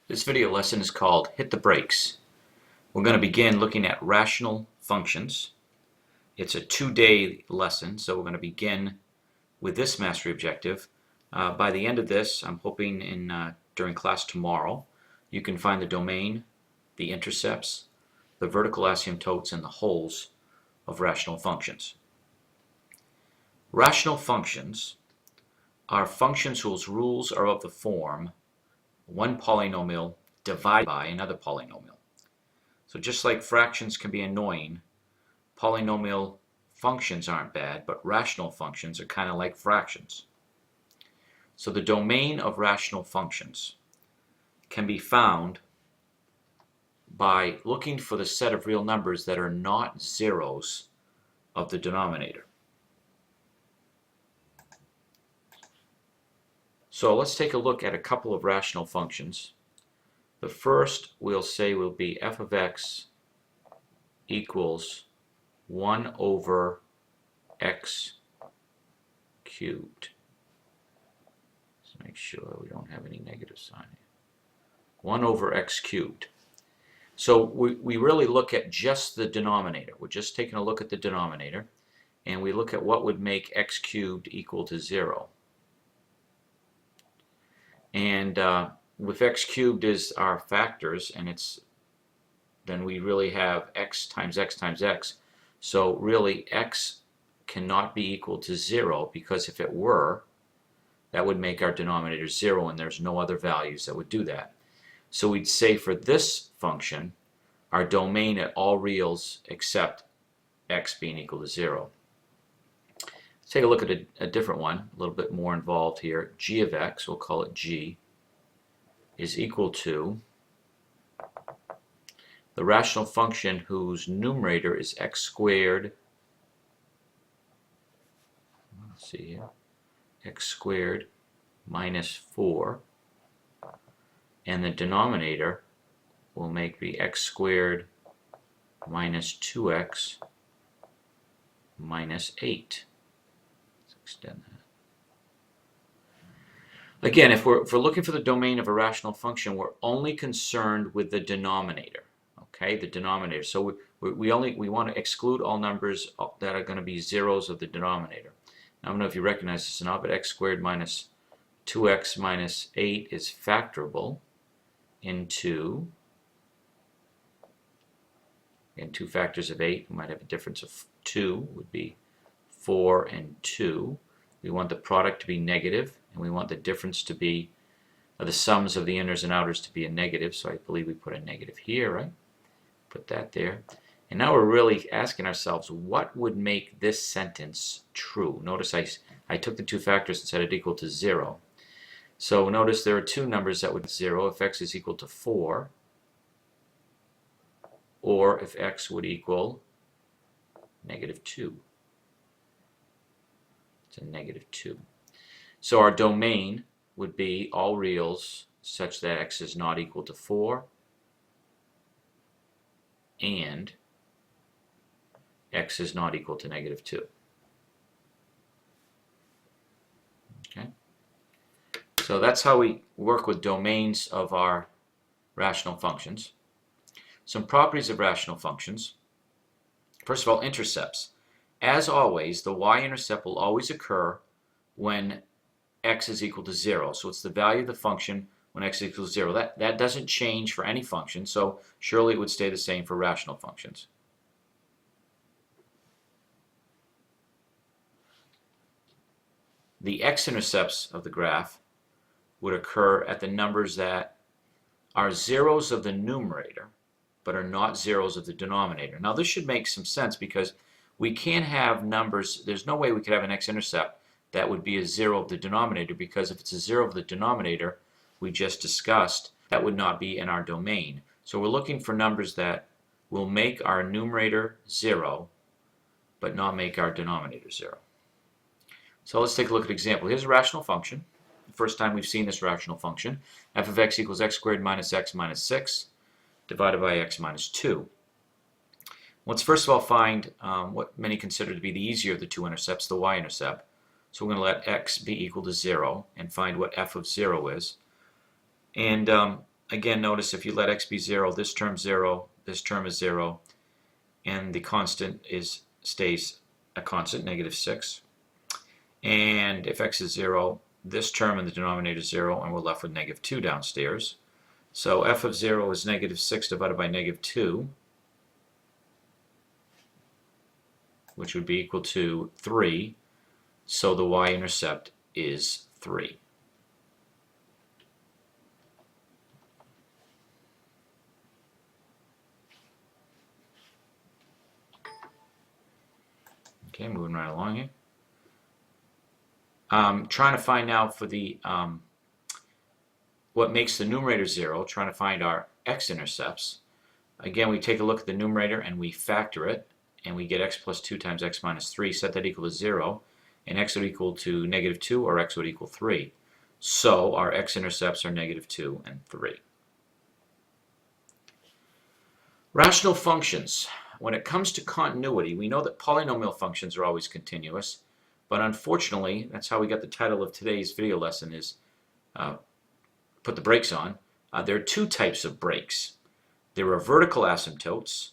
This video lesson is called Hit the Brakes. We're going to begin looking at rational functions. It's a 2-day lesson, so we're going to begin with this mastery objective. By the end of this, I'm hoping during class tomorrow, you can find the domain, the intercepts, the vertical asymptotes, and the wholes of rational functions. Rational functions are functions whose rules are of the form one polynomial divided by another polynomial. So just like fractions can be annoying, polynomial functions aren't bad, but rational functions are kind of like fractions. So the domain of rational functions can be found by looking for the set of real numbers that are not zeros of the denominator. So let's take a look at a couple of rational functions. The first we'll say will be f of x equals 1 over x cubed. Let's make sure we don't have any negative sign here. 1 over x cubed. So we really look at just the denominator. We're just taking a look at the denominator, and we look at what would make x cubed equal to 0. And with x cubed is our factors, and then we really have x times x times x. So really x cannot be equal to 0, because if it were, that would make our denominator 0, and there's no other values that would do that. So we'd say for this function, our domain at all reals except x being equal to 0. Let's take a look at a different one, a little bit more involved here. G of x, we'll call it g, is equal to the rational function whose numerator is x squared, let's see here, x squared minus 4, and the denominator will make the x squared minus 2x minus 8. Extend that. Again, if we're looking for the domain of a rational function, we're only concerned with the denominator. Okay, the denominator. So we want to exclude all numbers that are going to be zeros of the denominator. Now, I don't know if you recognize this or not, but x squared minus 2x minus 8 is factorable into, and 2 factors of 8. We might have a difference of 2, would be 4 and 2. We want the product to be negative, and we want the difference to be the sums of the inners and outers to be a negative. So I believe we put a negative here, right? Put that there. And now we're really asking ourselves, what would make this sentence true? Notice I took the 2 factors and set it equal to 0. So notice there are 2 numbers that would be 0 if x is equal to 4, or if x would equal negative 2. It's a negative 2. So our domain would be all reals such that x is not equal to 4 and x is not equal to negative 2. Okay? So that's how we work with domains of our rational functions. Some properties of rational functions. First of all, intercepts. As always, the y-intercept will always occur when x is equal to 0. So it's the value of the function when x is equal to 0. That doesn't change for any function, so surely it would stay the same for rational functions. The x-intercepts of the graph would occur at the numbers that are zeros of the numerator but are not zeros of the denominator. Now this should make some sense, because we can't have numbers, there's no way we could have an x-intercept that would be a 0 of the denominator, because if it's a 0 of the denominator we just discussed, that would not be in our domain. So we're looking for numbers that will make our numerator 0 but not make our denominator 0. So let's take a look at an example. Here's a rational function. The first time we've seen this rational function. F of x equals x squared minus x minus 6 divided by x minus 2. Let's first of all find what many consider to be the easier of the 2 intercepts, the y-intercept. So we're going to let x be equal to 0 and find what f of 0 is. And again, notice if you let x be 0, this term 0, this term is 0, and the constant stays a constant, -6. And if x is 0, this term in the denominator is 0, and we're left with -2 downstairs. So f of 0 is -6 divided by -2, which would be equal to 3. So the y-intercept is 3. Okay, moving right along here. Trying to find now for the what makes the numerator 0, trying to find our x-intercepts. Again, we take a look at the numerator and we factor it, and we get x plus 2 times x minus 3, set that equal to 0, and x would equal to -2 or x would equal 3. So our x-intercepts are -2 and 3. Rational functions. When it comes to continuity, we know that polynomial functions are always continuous, but unfortunately, that's how we got the title of today's video lesson is put the brakes on. There are two types of brakes. There are vertical asymptotes.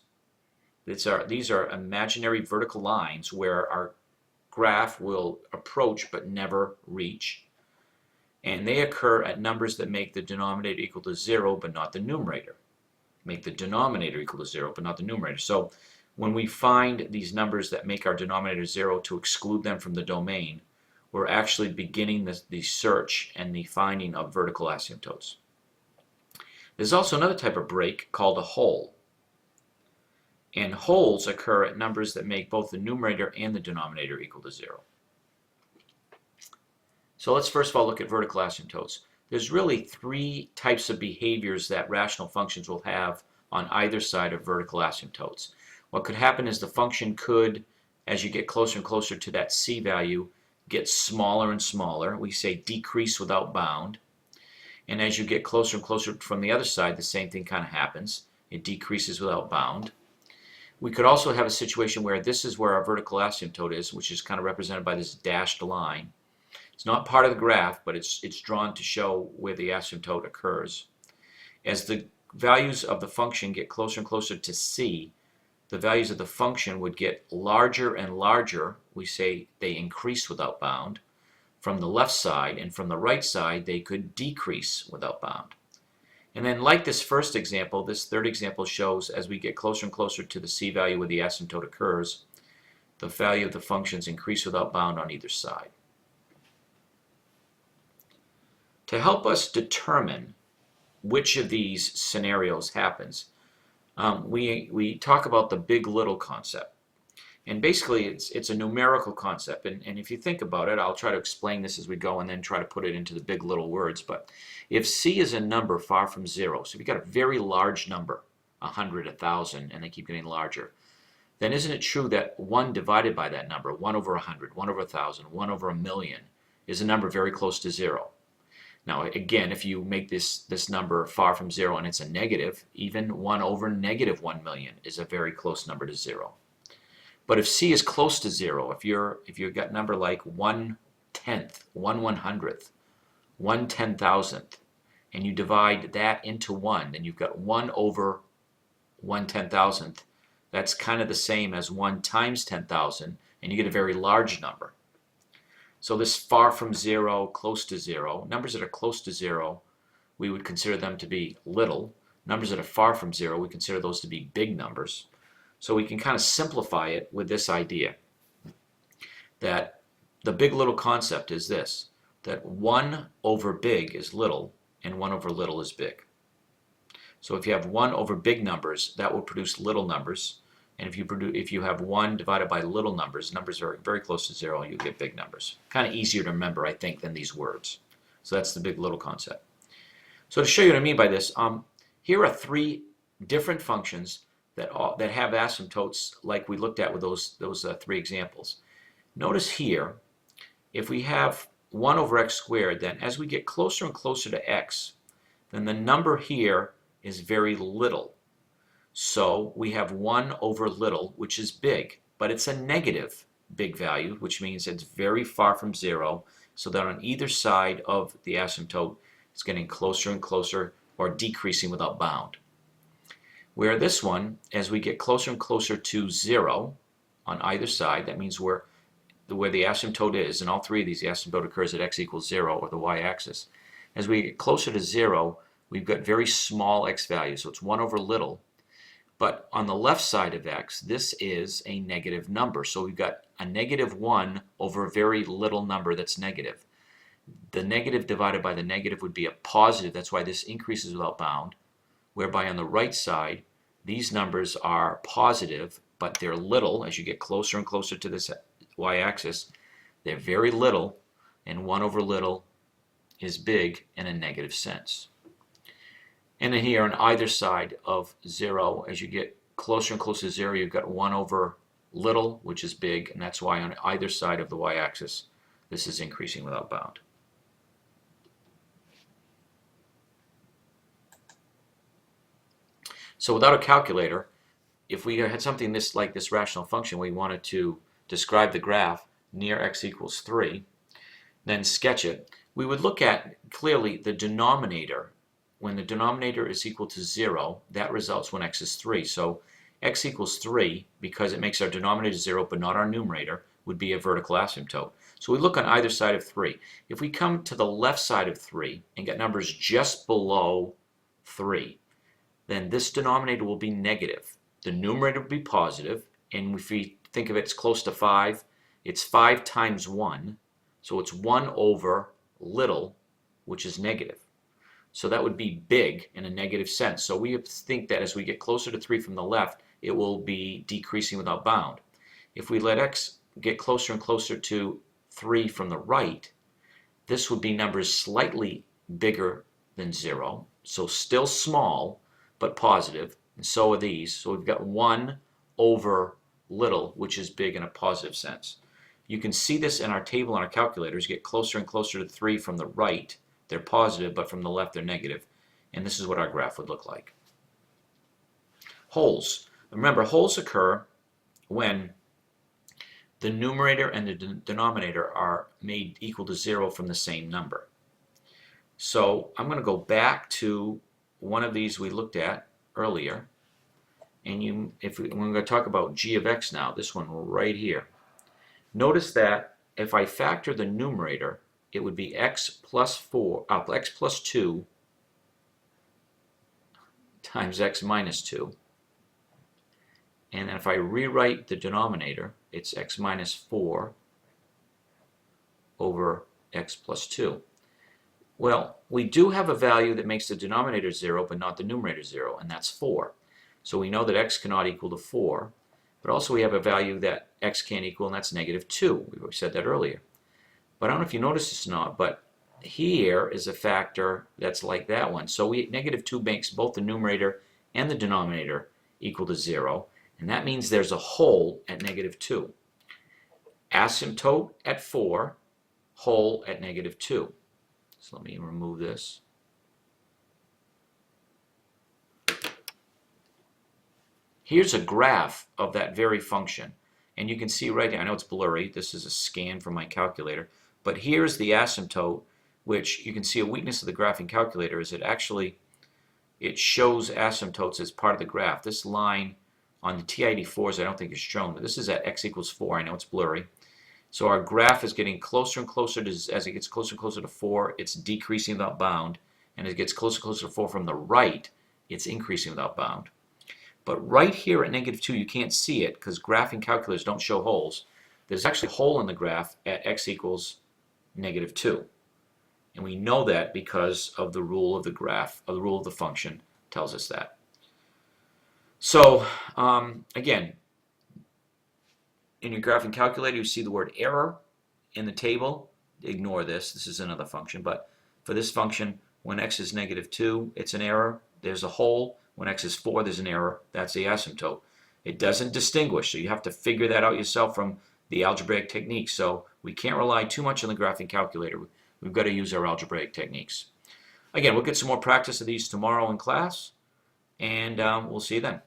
These are imaginary vertical lines where our graph will approach but never reach. And they occur at numbers that make the denominator equal to 0 but not the numerator. Make the denominator equal to 0 but not the numerator. So when we find these numbers that make our denominator 0 to exclude them from the domain, we're actually beginning the search and the finding of vertical asymptotes. There's also another type of break called a hole. And holes occur at numbers that make both the numerator and the denominator equal to 0. So let's first of all look at vertical asymptotes. There's really three types of behaviors that rational functions will have on either side of vertical asymptotes. What could happen is the function could, as you get closer and closer to that c value, get smaller and smaller. We say decrease without bound. And as you get closer and closer from the other side, the same thing kind of happens. It decreases without bound. We could also have a situation where this is where our vertical asymptote is, which is kind of represented by this dashed line. It's not part of the graph, but it's drawn to show where the asymptote occurs. As the values of the function get closer and closer to c, the values of the function would get larger and larger. We say they increase without bound from the left side, and from the right side they could decrease without bound. And then, like this first example, this third example shows as we get closer and closer to the c value where the asymptote occurs, the value of the functions increase without bound on either side. To help us determine which of these scenarios happens, we talk about the big-little concept. And basically, it's a numerical concept. And if you think about it, I'll try to explain this as we go and then try to put it into the big-little words. But if c is a number far from 0, so if you've got a very large number, 100, 1,000, and they keep getting larger, then isn't it true that 1 divided by that number, 1 over 100, 1 over 1,000, 1 over a million, is a number very close to 0? Now, again, if you make this number far from 0 and it's a negative, even 1 over -1 million is a very close number to 0. But if c is close to 0, if you've got a number like 1/10th, 1/100th, 1/10,000th, and you divide that into 1, then you've got 1 over 1/10,000th. That's kind of the same as 1 times 10,000, and you get a very large number. So this far from 0, close to 0, numbers that are close to 0, we would consider them to be little. Numbers that are far from 0, we consider those to be big numbers. So we can kind of simplify it with this idea that the big-little concept is this, that 1 over big is little and 1 over little is big. So if you have 1 over big numbers, that will produce little numbers. And if you have 1 divided by little numbers, numbers are very close to 0, you get big numbers. Kind of easier to remember, I think, than these words. So that's the big-little concept. So to show you what I mean by this, here are three different functions that have asymptotes like we looked at with those three examples. Notice here, if we have 1 over x squared, then as we get closer and closer to x, then the number here is very little. So we have 1 over little, which is big, but it's a negative big value, which means it's very far from 0, so that on either side of the asymptote, it's getting closer and closer or decreasing without bound. Where this one, as we get closer and closer to 0 on either side, that means where the asymptote is, in all three of these, the asymptote occurs at x equals 0, or the y-axis. As we get closer to 0, we've got very small x values, so it's 1 over little. But on the left side of x, this is a negative number. So we've got a negative 1 over a very little number that's negative. The negative divided by the negative would be a positive. That's why this increases without bound. Whereby on the right side, these numbers are positive, but they're little. As you get closer and closer to this y-axis, they're very little, and 1 over little is big in a negative sense. And then here on either side of 0, as you get closer and closer to 0, you've got 1 over little, which is big, and that's why on either side of the y-axis, this is increasing without bound. So without a calculator, if we had something like this rational function, we wanted to describe the graph near x equals 3, then sketch it, we would look at clearly the denominator. When the denominator is equal to 0, that results when x is 3. So x equals 3, because it makes our denominator 0 but not our numerator, would be a vertical asymptote. So we look on either side of 3. If we come to the left side of 3 and get numbers just below 3, then this denominator will be negative. The numerator will be positive, and if we think of it as close to 5, it's 5 times 1, so it's 1 over little, which is negative. So that would be big in a negative sense. So we think that as we get closer to 3 from the left, it will be decreasing without bound. If we let x get closer and closer to 3 from the right, this would be numbers slightly bigger than 0, so still small, but positive, and so are these. So we've got 1 over little, which is big in a positive sense. You can see this in our table on our calculators. Get closer and closer to 3 from the right, they're positive, but from the left they're negative. And this is what our graph would look like. Holes. Remember, holes occur when the numerator and the denominator are made equal to 0 from the same number. So I'm going to go back to one of these we looked at earlier, and we're going to talk about g of x now, this one right here. Notice that if I factor the numerator, it would be x plus 2 times x minus 2. And then if I rewrite the denominator, it's x minus 4 over x plus 2. Well, we do have a value that makes the denominator 0, but not the numerator 0, and that's 4. So we know that x cannot equal to 4, but also we have a value that x can't equal, and that's negative 2. We said that earlier. But I don't know if you noticed this or not, but here is a factor that's like that one. So negative 2 makes both the numerator and the denominator equal to 0, and that means there's a hole at negative 2. Asymptote at 4, hole at negative 2. So let me remove this. Here's a graph of that very function. And you can see right here, I know it's blurry, this is a scan from my calculator, but here's the asymptote, which you can see a weakness of the graphing calculator is it shows asymptotes as part of the graph. This line on the TI-84s I don't think is shown, but this is at x equals 4. I know it's blurry. So our graph is getting closer and closer to, as it gets closer and closer to 4, it's decreasing without bound. And as it gets closer and closer to 4 from the right, it's increasing without bound. But right here at negative 2, you can't see it because graphing calculators don't show holes. There's actually a hole in the graph at x equals negative 2. And we know that because of the rule of the graph, or the rule of the function tells us that. So again, in your graphing calculator, you see the word error in the table. Ignore this. This is another function. But for this function, when x is negative 2, it's an error. There's a hole. When x is 4, there's an error. That's the asymptote. It doesn't distinguish, so you have to figure that out yourself from the algebraic techniques. So we can't rely too much on the graphing calculator. We've got to use our algebraic techniques. Again, we'll get some more practice of these tomorrow in class, and we'll see you then.